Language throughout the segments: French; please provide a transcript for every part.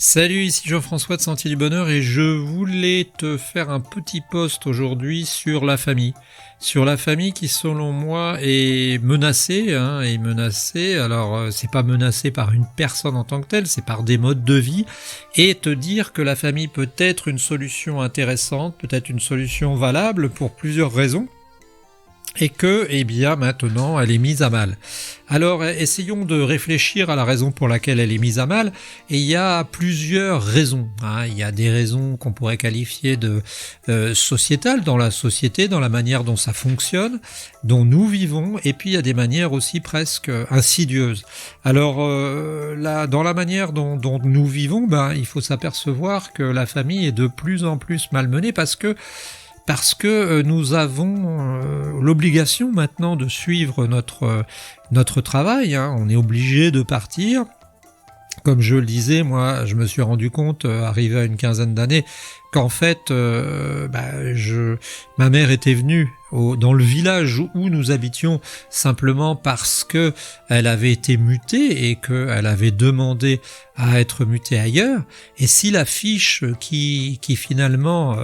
Salut, ici Jean-François de Sentier du Bonheur et je voulais te faire un petit post aujourd'hui sur la famille. Sur la famille qui selon moi est menacée, alors c'est pas menacé par une personne en tant que telle, c'est par des modes de vie, et te dire que la famille peut être une solution intéressante, peut-être une solution valable pour plusieurs raisons. Et que, eh bien, maintenant, elle est mise à mal. Alors, essayons de réfléchir à la raison pour laquelle elle est mise à mal. Et il y a plusieurs raisons. Il y a des raisons qu'on pourrait qualifier de sociétales, dans la société, dans la manière dont ça fonctionne, dont nous vivons. Et puis, il y a des manières aussi presque insidieuses. Alors, là, dans la manière dont nous vivons, il faut s'apercevoir que la famille est de plus en plus malmenée parce que nous avons l'obligation maintenant de suivre notre travail. On est obligé de partir. Comme je le disais, moi, je me suis rendu compte, arrivé à une quinzaine d'années, qu'en fait, ma mère était venue dans le village où nous habitions simplement parce que elle avait été mutée et qu'elle avait demandé à être mutée ailleurs. Et si la fiche qui finalement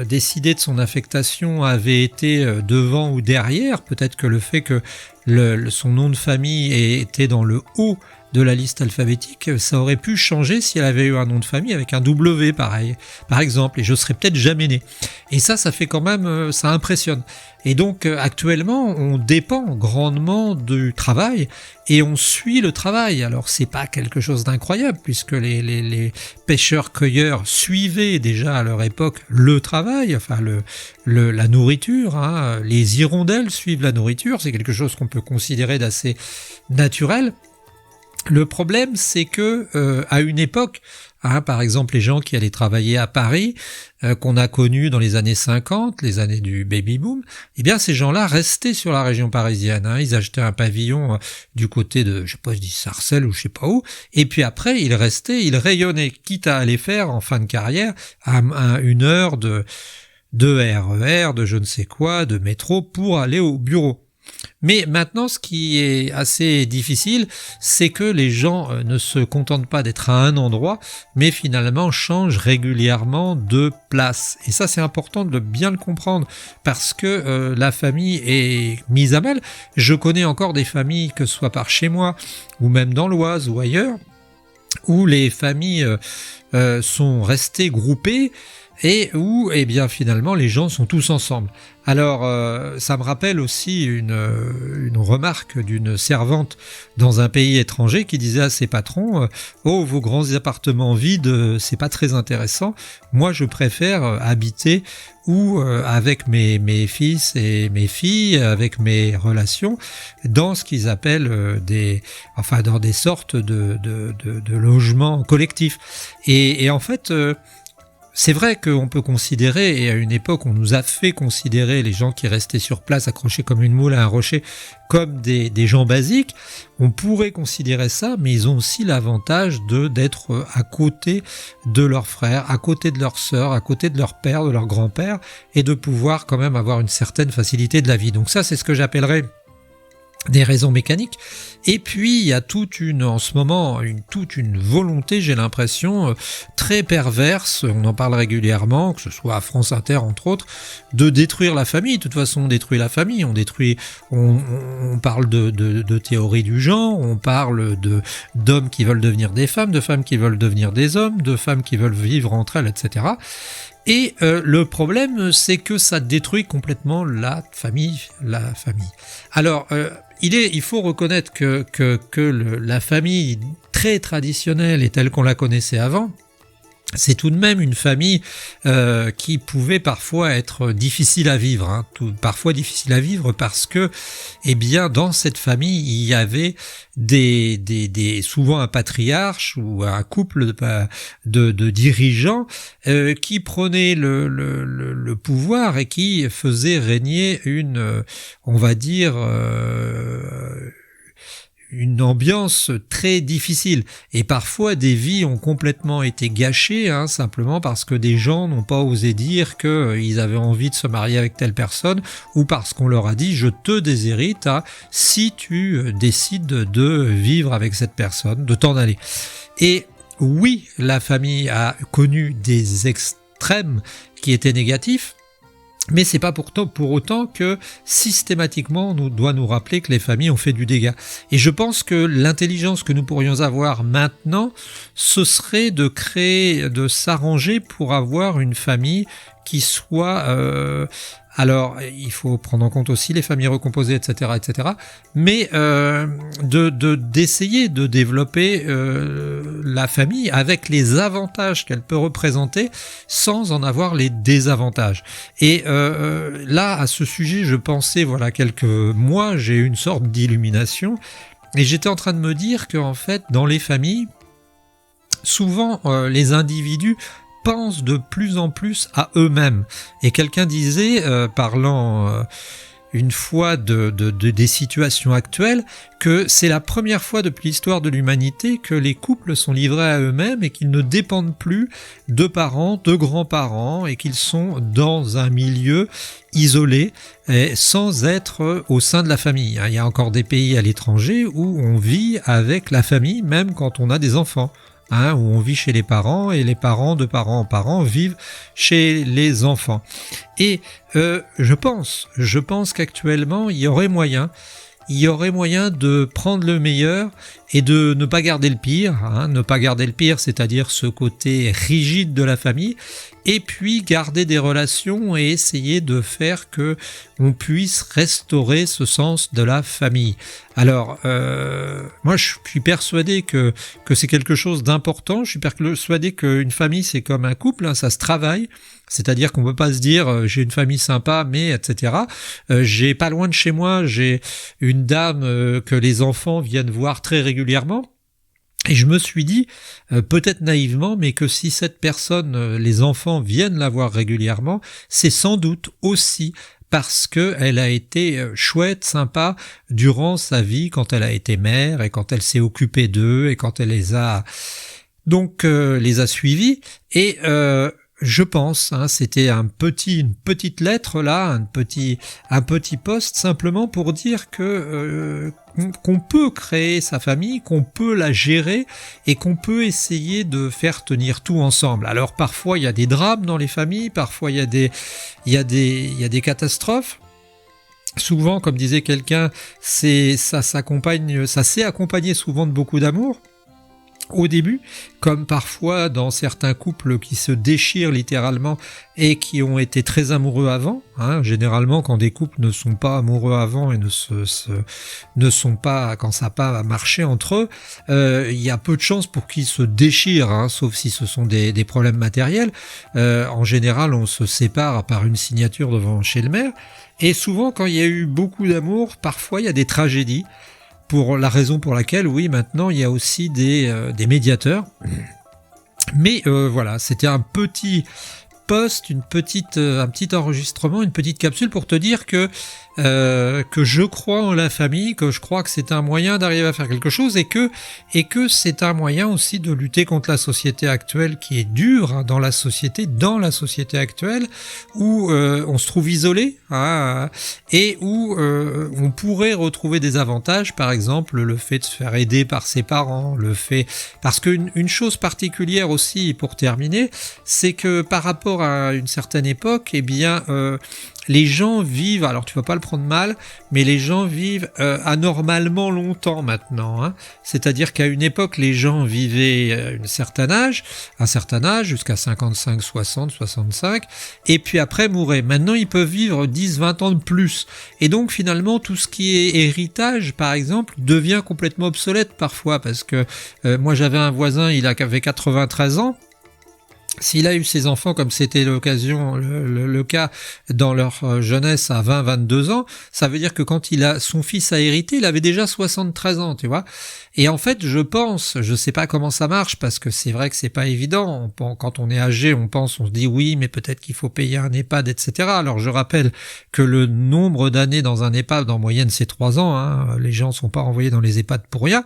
décidait de son affectation avait été devant ou derrière, peut-être que le fait que son nom de famille était dans le haut de la liste alphabétique, ça aurait pu changer si elle avait eu un nom de famille avec un W pareil, par exemple, et je serais peut-être jamais né. Et ça fait quand même, ça impressionne. Et donc actuellement, on dépend grandement du travail et on suit le travail. Alors c'est pas quelque chose d'incroyable puisque les pêcheurs-cueilleurs suivaient déjà à leur époque le travail, enfin la nourriture. Les hirondelles suivent la nourriture, c'est quelque chose qu'on peut considérer d'assez naturel. Le problème, c'est que à une époque, par exemple les gens qui allaient travailler à Paris, qu'on a connus dans les années 50, les années du baby-boom, eh bien ces gens-là restaient sur la région parisienne. Ils achetaient un pavillon du côté de, je dis Sarcelles ou je sais pas où, et puis après ils restaient, ils rayonnaient, quitte à aller faire en fin de carrière à une heure de RER, de je ne sais quoi, de métro pour aller au bureau. Mais maintenant, ce qui est assez difficile, c'est que les gens ne se contentent pas d'être à un endroit, mais finalement changent régulièrement de place. Et ça, c'est important de bien le comprendre, parce que la famille est mise à mal. Je connais encore des familles, que ce soit par chez moi, ou même dans l'Oise ou ailleurs, où les familles sont restées groupées, et où, eh bien, finalement, les gens sont tous ensemble. Alors, ça me rappelle aussi une remarque d'une servante dans un pays étranger qui disait à ses patrons « Oh, vos grands appartements vides, c'est pas très intéressant. Moi, je préfère habiter avec mes fils et mes filles, avec mes relations, dans ce qu'ils appellent dans des sortes de logements collectifs. » Et en fait, c'est vrai qu'on peut considérer, et à une époque on nous a fait considérer les gens qui restaient sur place accrochés comme une moule à un rocher comme des gens basiques. On pourrait considérer ça, mais ils ont aussi l'avantage d'être à côté de leurs frères, à côté de leurs sœurs, à côté de leur père, de leur grand-père, et de pouvoir quand même avoir une certaine facilité de la vie. Donc ça, c'est ce que j'appellerais des raisons mécaniques. Et puis il y a toute une volonté, j'ai l'impression, très perverse, on en parle régulièrement, que ce soit à France Inter entre autres, de détruire la famille. De toute façon, on détruit la famille, on parle de théorie du genre, on parle d'hommes qui veulent devenir des femmes, de femmes qui veulent devenir des hommes, de femmes qui veulent vivre entre elles, etc. Et le problème, c'est que ça détruit complètement la famille. Alors, il faut reconnaître que la famille très traditionnelle et telle qu'on la connaissait avant, c'est tout de même une famille qui pouvait parfois être difficile à vivre, parfois difficile à vivre parce que, eh bien, dans cette famille, il y avait souvent un patriarche ou un couple de dirigeants qui prenaient le pouvoir et qui faisaient régner on va dire, une ambiance très difficile, et parfois des vies ont complètement été gâchées simplement parce que des gens n'ont pas osé dire qu'ils avaient envie de se marier avec telle personne, ou parce qu'on leur a dit je te déshérite si tu décides de vivre avec cette personne, de t'en aller. Et oui, la famille a connu des extrêmes qui étaient négatifs, mais c'est pas pour autant que systématiquement on doit nous rappeler que les familles ont fait du dégât. Et je pense que l'intelligence que nous pourrions avoir maintenant, ce serait de créer, de s'arranger pour avoir une famille qui soit... alors, il faut prendre en compte aussi les familles recomposées, etc., etc. Mais d'essayer de développer la famille avec les avantages qu'elle peut représenter, sans en avoir les désavantages. Et là, à ce sujet, je pensais, voilà, quelques mois, j'ai eu une sorte d'illumination, et j'étais en train de me dire qu'en fait, dans les familles, souvent, les individus pensent de plus en plus à eux-mêmes. Et quelqu'un disait, parlant une fois des situations actuelles, que c'est la première fois depuis l'histoire de l'humanité que les couples sont livrés à eux-mêmes et qu'ils ne dépendent plus de parents, de grands-parents, et qu'ils sont dans un milieu isolé, et sans être au sein de la famille. Il y a encore des pays à l'étranger où on vit avec la famille, même quand on a des enfants. Où on vit chez les parents et les parents de parents en parents vivent chez les enfants. Et je pense qu'actuellement il y aurait moyen de prendre le meilleur et de ne pas garder le pire, ne pas garder le pire, c'est-à-dire ce côté rigide de la famille, et puis garder des relations et essayer de faire que on puisse restaurer ce sens de la famille. Alors, moi je suis persuadé que c'est quelque chose d'important, je suis persuadé qu'une famille c'est comme un couple, ça se travaille, c'est-à-dire qu'on peut pas se dire j'ai une famille sympa mais etc. J'ai pas loin de chez moi, j'ai une dame que les enfants viennent voir très régulièrement. Et je me suis dit, peut-être naïvement, mais que si cette personne, les enfants viennent la voir régulièrement, c'est sans doute aussi parce que elle a été chouette, sympa durant sa vie quand elle a été mère et quand elle s'est occupée d'eux et quand elle les a suivis. Et je pense, c'était une petite lettre là, un petit post simplement pour dire que qu'on peut créer sa famille, qu'on peut la gérer et qu'on peut essayer de faire tenir tout ensemble. Alors parfois il y a des drames dans les familles, parfois il y a des catastrophes. Souvent, comme disait quelqu'un, ça s'est accompagné souvent de beaucoup d'amour. Au début, comme parfois dans certains couples qui se déchirent littéralement et qui ont été très amoureux avant, généralement quand des couples ne sont pas amoureux avant et ne sont pas, quand ça n'a pas marché entre eux, il y a peu de chances pour qu'ils se déchirent, sauf si ce sont des problèmes matériels. En général, on se sépare par une signature devant chez le maire, et souvent quand il y a eu beaucoup d'amour, parfois il y a des tragédies. Pour la raison pour laquelle, oui, maintenant, il y a aussi des médiateurs. Mais voilà, c'était un petit post, un petit enregistrement, une petite capsule pour te dire que je crois en la famille, que je crois que c'est un moyen d'arriver à faire quelque chose et que c'est un moyen aussi de lutter contre la société actuelle qui est dure dans la société actuelle où on se trouve isolé et où on pourrait retrouver des avantages, par exemple le fait de se faire aider par ses parents, parce qu'une chose particulière aussi pour terminer, c'est que par rapport à une certaine époque, les gens vivent, alors tu vas pas le prendre mal, mais les gens vivent anormalement longtemps maintenant. C'est-à-dire qu'à une époque, les gens vivaient un certain âge, jusqu'à 55, 60, 65, et puis après mouraient. Maintenant, ils peuvent vivre 10, 20 ans de plus. Et donc finalement, tout ce qui est héritage, par exemple, devient complètement obsolète parfois, parce que moi j'avais un voisin, il avait 93 ans, s'il a eu ses enfants comme c'était le cas dans leur jeunesse à 20-22 ans, ça veut dire que quand son fils a hérité, il avait déjà 73 ans, tu vois. Et en fait, je sais pas comment ça marche parce que c'est vrai que c'est pas évident. Quand on est âgé, on se dit oui, mais peut-être qu'il faut payer un EHPAD, etc. Alors je rappelle que le nombre d'années dans un EHPAD en moyenne c'est 3 ans. Les gens sont pas renvoyés dans les EHPAD pour rien.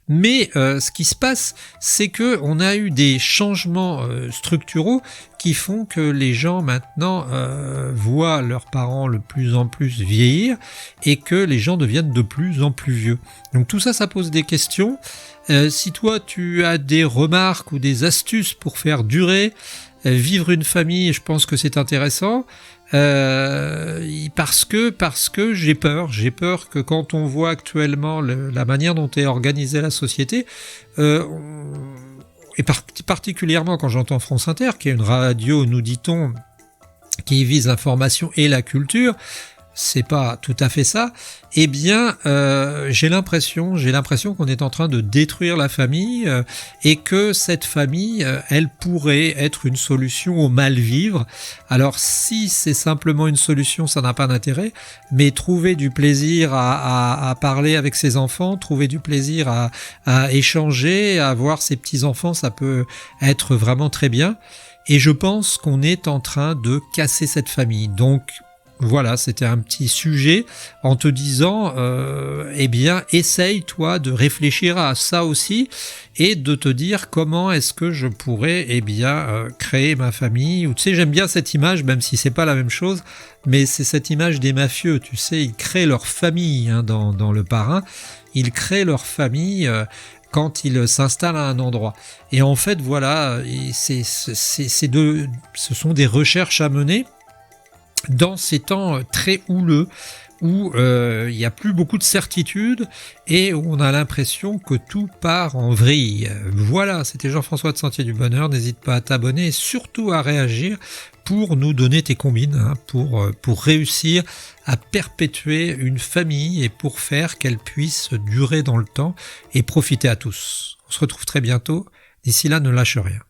Mais ce qui se passe, c'est que on a eu des changements structuraux qui font que les gens maintenant voient leurs parents de plus en plus vieillir et que les gens deviennent de plus en plus vieux. Donc tout ça, ça pose des questions. Si toi tu as des remarques ou des astuces pour faire durer, vivre une famille, je pense que c'est intéressant. Parce que j'ai peur que quand on voit actuellement la manière dont est organisée la société, et particulièrement quand j'entends France Inter, qui est une radio, nous dit-on, qui vise l'information et la culture, c'est pas tout à fait ça, eh bien j'ai l'impression qu'on est en train de détruire la famille et que cette famille, elle pourrait être une solution au mal-vivre. Alors si c'est simplement une solution, ça n'a pas d'intérêt, mais trouver du plaisir à parler avec ses enfants, trouver du plaisir à échanger, à voir ses petits-enfants, ça peut être vraiment très bien. Et je pense qu'on est en train de casser cette famille. Donc voilà, c'était un petit sujet en te disant, eh bien, essaye toi de réfléchir à ça aussi et de te dire comment est-ce que je pourrais, eh bien, créer ma famille. Ou tu sais, j'aime bien cette image, même si c'est pas la même chose, mais c'est cette image des mafieux. Tu sais, ils créent leur famille dans Le Parrain. Ils créent leur famille. Quand ils s'installent à un endroit. Et en fait, voilà, ce sont des recherches à mener dans ces temps très houleux où il n'y a plus beaucoup de certitudes et où on a l'impression que tout part en vrille. Voilà, c'était Jean-François de Sentier du Bonheur. N'hésite pas à t'abonner et surtout à réagir pour nous donner tes combines, pour réussir à perpétuer une famille et pour faire qu'elle puisse durer dans le temps et profiter à tous. On se retrouve très bientôt. D'ici là, ne lâche rien.